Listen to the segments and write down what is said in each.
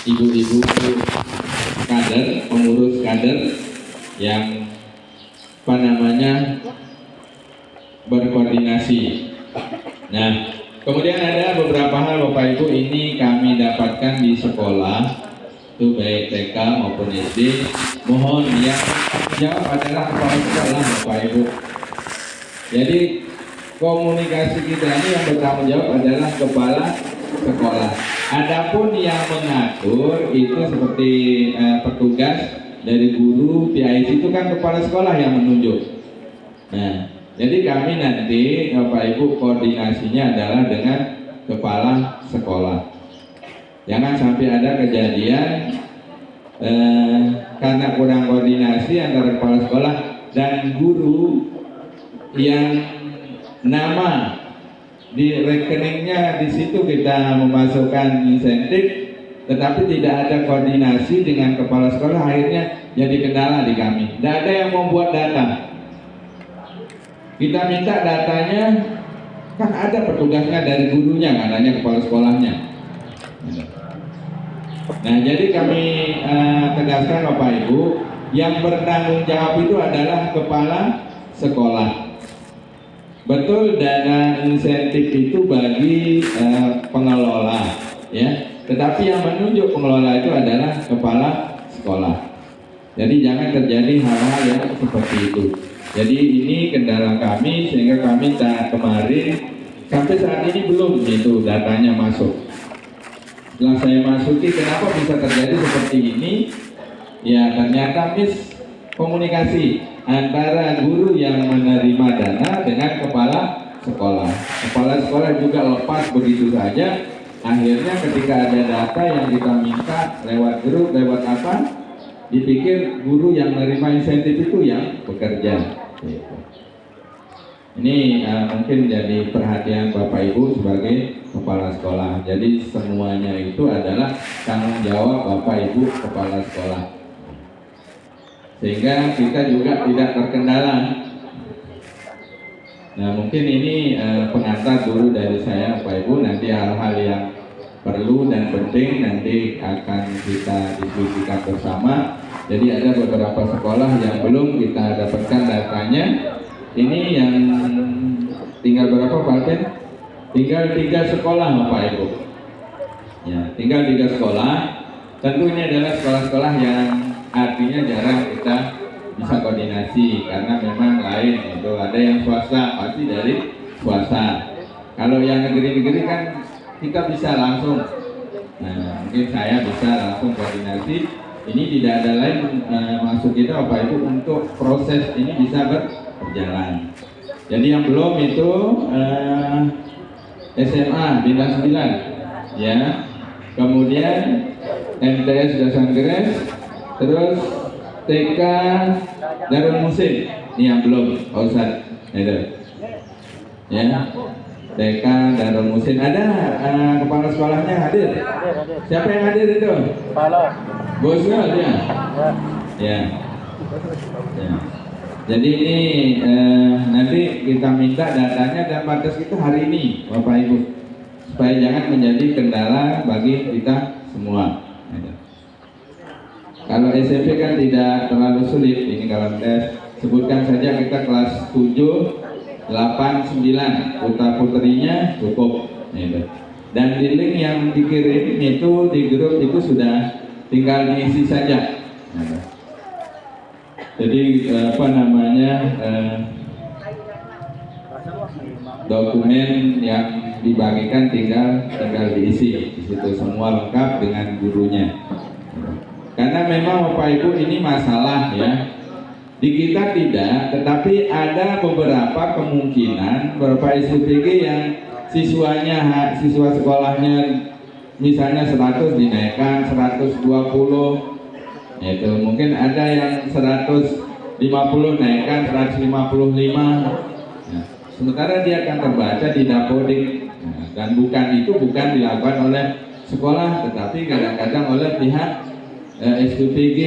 ibu-ibu kader, pengurus kader yang berkoordinasi. Nah, kemudian ada beberapa hal Bapak Ibu ini kami dapatkan di sekolah, itu baik TK maupun SD. Mohon yang jawab adalah kepala sekolah Bapak Ibu. Jadi komunikasi kita ini yang bertanggung jawab adalah kepala sekolah. Adapun yang mengatur itu seperti petugas dari guru, PIC itu kan kepala sekolah yang menunjuk. Nah, jadi kami nanti Bapak Ibu koordinasinya adalah dengan kepala sekolah. Jangan sampai ada kejadian karena kurang koordinasi antara kepala sekolah dan guru yang nama di rekeningnya di situ kita memasukkan insentif, tetapi tidak ada koordinasi dengan kepala sekolah, akhirnya jadi kendala di kami. Tidak ada yang membuat data. Kita minta datanya, kan ada petugasnya dari gurunya, katanya kepala sekolahnya. Nah, jadi kami tegaskan Bapak Ibu, yang bertanggung jawab itu adalah kepala sekolah. Betul, dana insentif itu bagi pengelola, ya. Tetapi yang menunjuk pengelola itu adalah kepala sekolah. Jadi jangan terjadi hal-hal yang seperti itu. Jadi ini kendala kami, sehingga kami kemarin sampai saat ini belum itu datanya masuk. Setelah saya masuki, kenapa bisa terjadi seperti ini? Ya ternyata komunikasi antara guru yang menerima dana dengan kepala sekolah. Kepala sekolah juga lepas begitu saja. Akhirnya ketika ada data yang kita minta lewat grup, lewat apa, dipikir guru yang menerima insentif itu yang bekerja. Ini mungkin jadi perhatian Bapak Ibu sebagai kepala sekolah. Jadi semuanya itu adalah tanggung jawab Bapak Ibu kepala sekolah, sehingga kita juga tidak terkendala. Nah, mungkin ini pengantar dulu dari saya Bapak Ibu. Nanti hal-hal yang perlu dan penting nanti akan kita diskusikan bersama. Jadi ada beberapa sekolah yang belum kita dapatkan datanya. Ini yang tinggal berapa Pak Alvin? Tinggal 3 sekolah Bapak Ibu. Ya, tinggal 3 sekolah. Tentu ini adalah sekolah-sekolah yang artinya jarang kita bisa koordinasi karena memang lain itu. Ada yang swasta, pasti dari swasta. Kalau yang negeri-negeri kan kita bisa langsung. Nah, mungkin saya bisa langsung koordinasi. Ini tidak ada lain maksud kita Bapak Ibu untuk proses ini bisa berjalan. Jadi yang belum itu SMA Bintang 9, ya. Kemudian MTS Dasanggeres, terus TK Darul Musim. Ini yang belum, Pak Ustadz. Ya. TK Darul Musim. Ada kepala sekolahnya hadir? Siapa yang hadir itu? Kepala. Bosnya dia. Ya. Jadi ini nanti kita minta datanya dan batas kita hari ini Bapak Ibu, supaya jangan menjadi kendala bagi kita semua. Kalau SMP kan tidak terlalu sulit. Ini kalau tes sebutkan saja kita kelas 7, 8, 9 putra putrinya cukup. Dan di link yang dikirim itu di grup itu sudah tinggal diisi saja. Jadi dokumen yang dibagikan tinggal diisi di situ, semua lengkap dengan gurunya. Karena memang Bapak Ibu ini masalah ya. Di kita tidak, tetapi ada beberapa kemungkinan beberapa SPG yang siswa sekolahnya misalnya 100 dinaikkan 120, itu mungkin ada yang 150 naikkan 155. Nah, sementara dia akan terbaca di Dapodik. Nah, dan bukan dilakukan oleh sekolah, tetapi kadang-kadang oleh pihak SPG.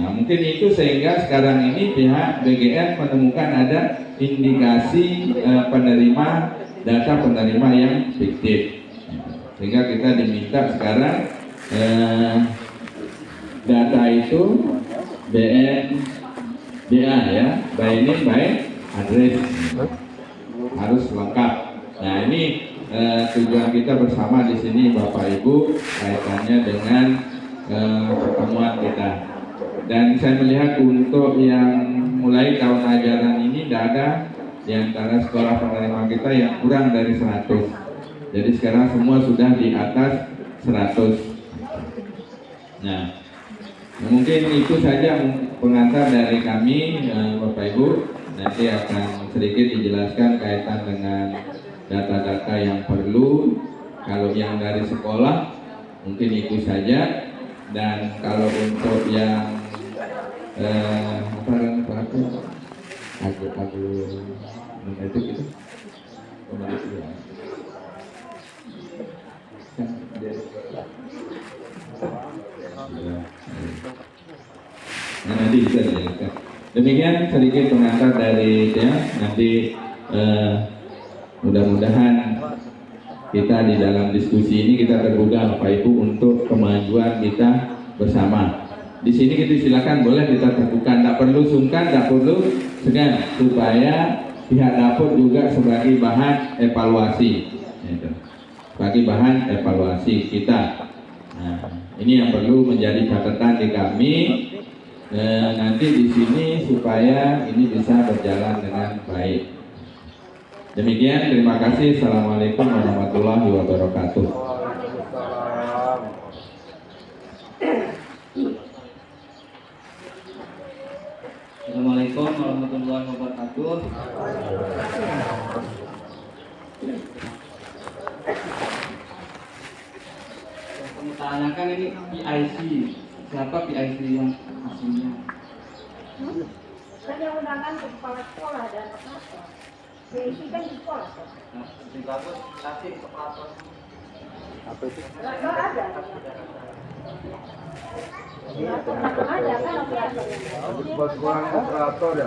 Nah, mungkin itu sehingga sekarang ini pihak BGN menemukan ada indikasi data penerima yang fiktif. Sehingga kita diminta sekarang data itu BNBA ya, by name by address, harus lengkap. Nah ini tujuan kita bersama di sini Bapak Ibu kaitannya dengan pertemuan kita. Dan saya melihat untuk yang mulai tahun ajaran ini tidak ada di antara sekolah penerima kita yang kurang dari 100. Jadi sekarang semua sudah di atas 100. Nah, mungkin itu saja pengantar dari kami Bapak Ibu. Nanti akan sedikit dijelaskan kaitan dengan data-data yang perlu. Kalau yang dari sekolah mungkin itu saja. Dan kalau untuk yang itu gitu. Nah, nanti bisa dijelaskan. Demikian sedikit pengantar dari saya. Nanti mudah-mudahan kita di dalam diskusi ini kita terbuka Bapak Ibu untuk kemajuan kita bersama. Di sini kita silakan boleh kita terbuka, tidak perlu sungkan, tidak perlu segan, supaya pihak dapur juga sebagai bahan evaluasi, sebagai bahan evaluasi kita. Nah, ini yang perlu menjadi catatan di kami nanti di sini supaya ini bisa berjalan dengan baik. Demikian, terima kasih. Assalamualaikum warahmatullahi wabarakatuh. Assalamualaikum warahmatullahi wabarakatuh. Kamu tanyakan ini PIC, siapa PIC yang aslinya? Kan yang undangan ke kepala sekolah dan operator. PIC kan di sekolah. Nah, di bagus kasih kepala sekolah. Apa itu? Nggak ada. Ada kan operator. Buat kurang operator ya.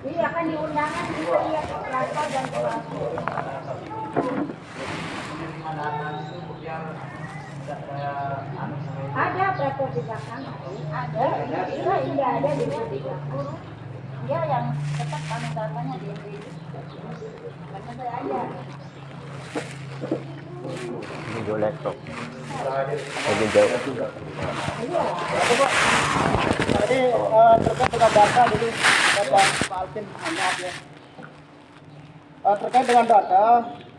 Iya kan di undangan bisa lihat operator dan operator. Ada operator di belakang. Ada. Iya ini ada di belakang. Dia yang tetap kami datanya di sini. Karena saya aja. Video laptop. Lagi jauh juga. Iya. Tadi terkait dengan data dulu, data Pak Alvin, maaf ya. Terkait dengan data,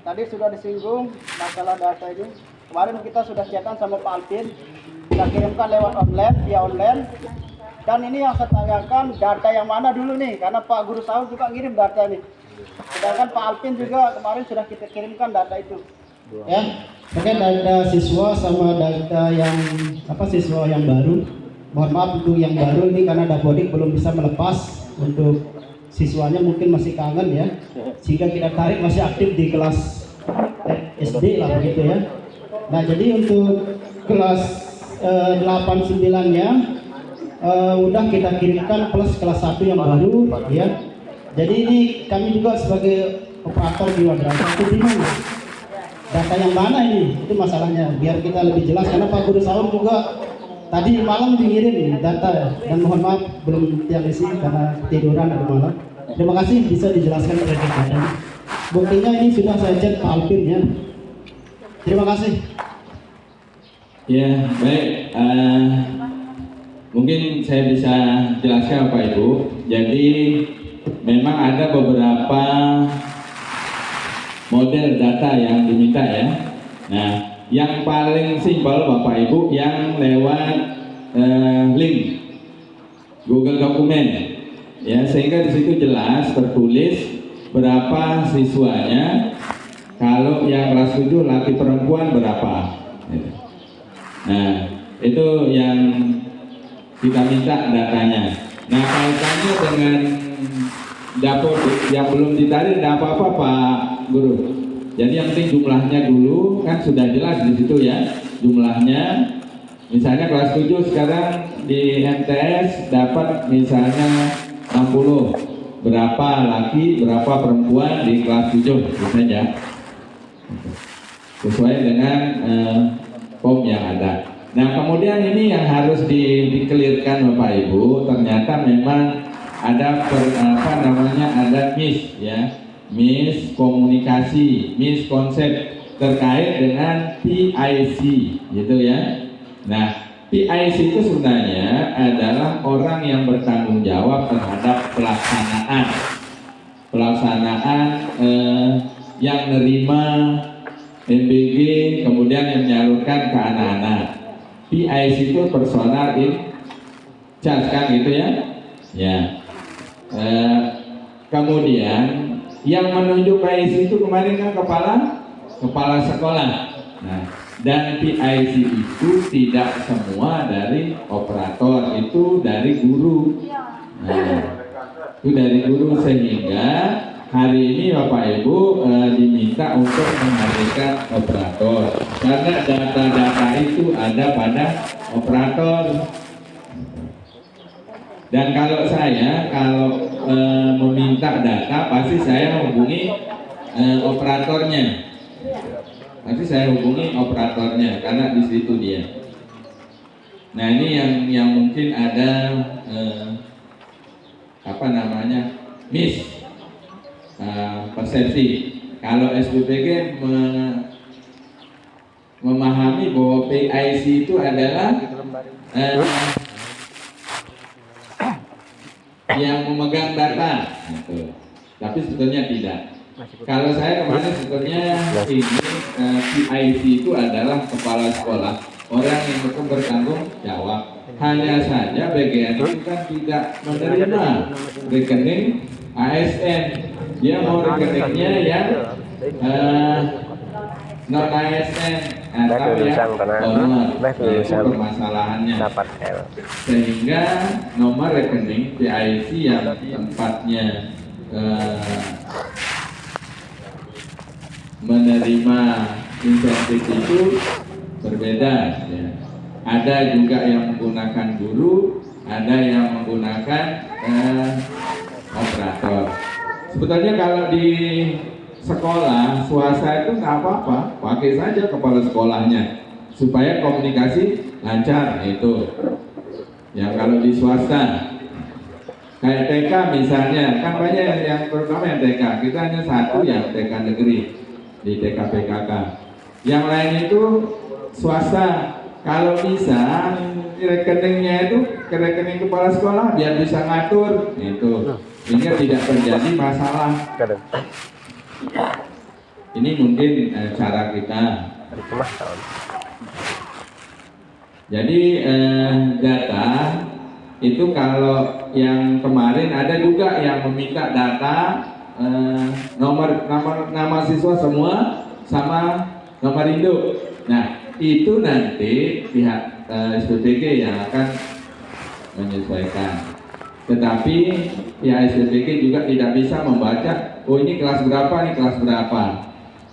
tadi sudah disinggung masalah data ini. Kemarin kita sudah cetak sama Pak Alvin, kita kirimkan lewat online, via online. Dan ini yang saya tanyakan data yang mana dulu nih, karena Pak Guru Saul juga ngirim data nih. Sedangkan Pak Alvin juga kemarin sudah kita kirimkan data itu. Ya, terkait data siswa sama data yang siswa yang baru. Mohon maaf untuk yang baru ini karena Dapodik belum bisa melepas untuk siswanya mungkin masih kangen ya, sehingga kita tarik masih aktif di kelas SD lah begitu ya. Nah jadi untuk kelas 8-9-nya udah kita kirimkan plus kelas 1 yang baru ya. Jadi ini kami juga sebagai operator di madrasah itu bingung data yang mana ini, itu masalahnya biar kita lebih jelas karena Pak Guru Saur juga tadi malam mengirim data dan mohon maaf belum tiang isi karena tiduran atau malam. Terima kasih bisa dijelaskan terkait data. Buktinya ini sudah saya chat Pak Alvin ya. Terima kasih. Ya baik, mungkin saya bisa jelaskan Bapak Ibu. Jadi memang ada beberapa model data yang diminta ya. Nah, yang paling simpel Bapak Ibu yang lewat link Google Dokumen ya, sehingga di situ jelas tertulis berapa siswanya. Kalau yang kelas 7 laki perempuan berapa. Nah, itu yang kita minta datanya. Nah, kaitannya dengan dapur yang belum ditarik tidak apa-apa Pak Guru. Jadi yang penting jumlahnya dulu kan sudah jelas di situ ya jumlahnya. Misalnya kelas 7 sekarang di MTS dapat misalnya 60. Berapa laki, berapa perempuan di kelas 7 itu saja. Sesuai dengan form yang ada. Nah, kemudian ini yang harus dikelirkan Bapak Ibu, ternyata memang ada ada miskomunikasi, miskonsep terkait dengan PIC, gitu ya. Nah, PIC itu sebenarnya adalah orang yang bertanggung jawab terhadap pelaksanaan yang nerima MBG, kemudian yang menyalurkan ke anak-anak. PIC itu personal in charge, kan gitu ya. Ya. Kemudian yang menunjuk PIC itu kemarin kan kepala sekolah. Nah, dan PIC itu tidak semua dari operator, itu dari guru. Nah, itu dari guru, sehingga hari ini Bapak Ibu diminta untuk menghadirkan operator karena data-data itu ada pada operator. Dan kalau saya meminta data, pasti saya hubungi operatornya. Karena di situ dia. Nah, ini yang mungkin ada persepsi. Kalau SBPG memahami bahwa PIC itu adalah yang memegang data, gitu. Tapi sebetulnya tidak. Kalau saya kemarin sebetulnya ini PIC itu adalah kepala sekolah, orang yang bertanggung jawab. Hanya saja BGN itu kan tidak menerima rekening ASN. Dia mau rekeningnya yang non ASN atau yang honor. Itu permasalahannya. Sehingga nomor rekening PIC yang tempatnya menerima insentif itu berbeda, ya. Ada juga yang menggunakan guru, ada yang menggunakan operator. Sebetulnya kalau di sekolah swasta itu nggak apa-apa, pakai saja kepala sekolahnya supaya komunikasi lancar itu. Ya, kalau di swasta kayak TK misalnya, kan banyak yang terutama yang TK, kita hanya satu yang TK negeri di TK PKK. Yang lain itu swasta. Kalau bisa rekeningnya itu ke rekening kepala sekolah biar bisa ngatur itu, sehingga tidak terjadi masalah. Ini mungkin cara kita. Jadi data itu kalau yang kemarin ada juga yang meminta data nama siswa semua sama nomor induk. Nah, itu nanti pihak SBPG yang akan menyesuaikan. Tetapi pihak SBPG juga tidak bisa membaca, oh ini kelas berapa, ini kelas berapa.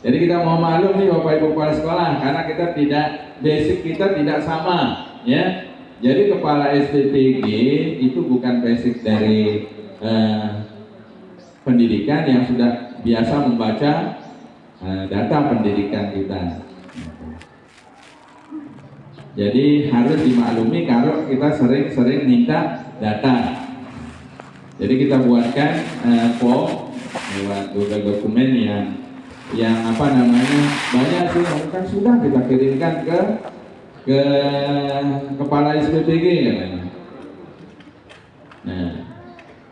Jadi kita mau maklum nih Bapak Ibu kepala sekolah, karena kita tidak, basic kita tidak sama, ya. Jadi kepala SBPG itu bukan basic dari pendidikan yang sudah biasa membaca data pendidikan kita. Jadi harus dimaklumi kalau kita sering-sering minta data. Jadi kita buatkan form lewat Google dokumen yang banyak sih, kan sudah kita kirimkan ke kepala SBPG katanya. Nah,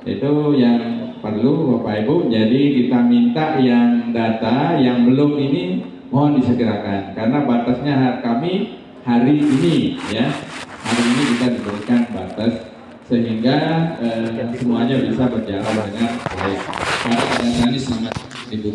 itu yang perlu Bapak Ibu. Jadi kita minta yang data yang belum ini mohon disegerakan karena batasnya kami hari ini, ya. Hari ini kita diberikan batas sehingga semuanya bisa berjalan dengan baik. Karena dasarnya sangat dibutuhkan.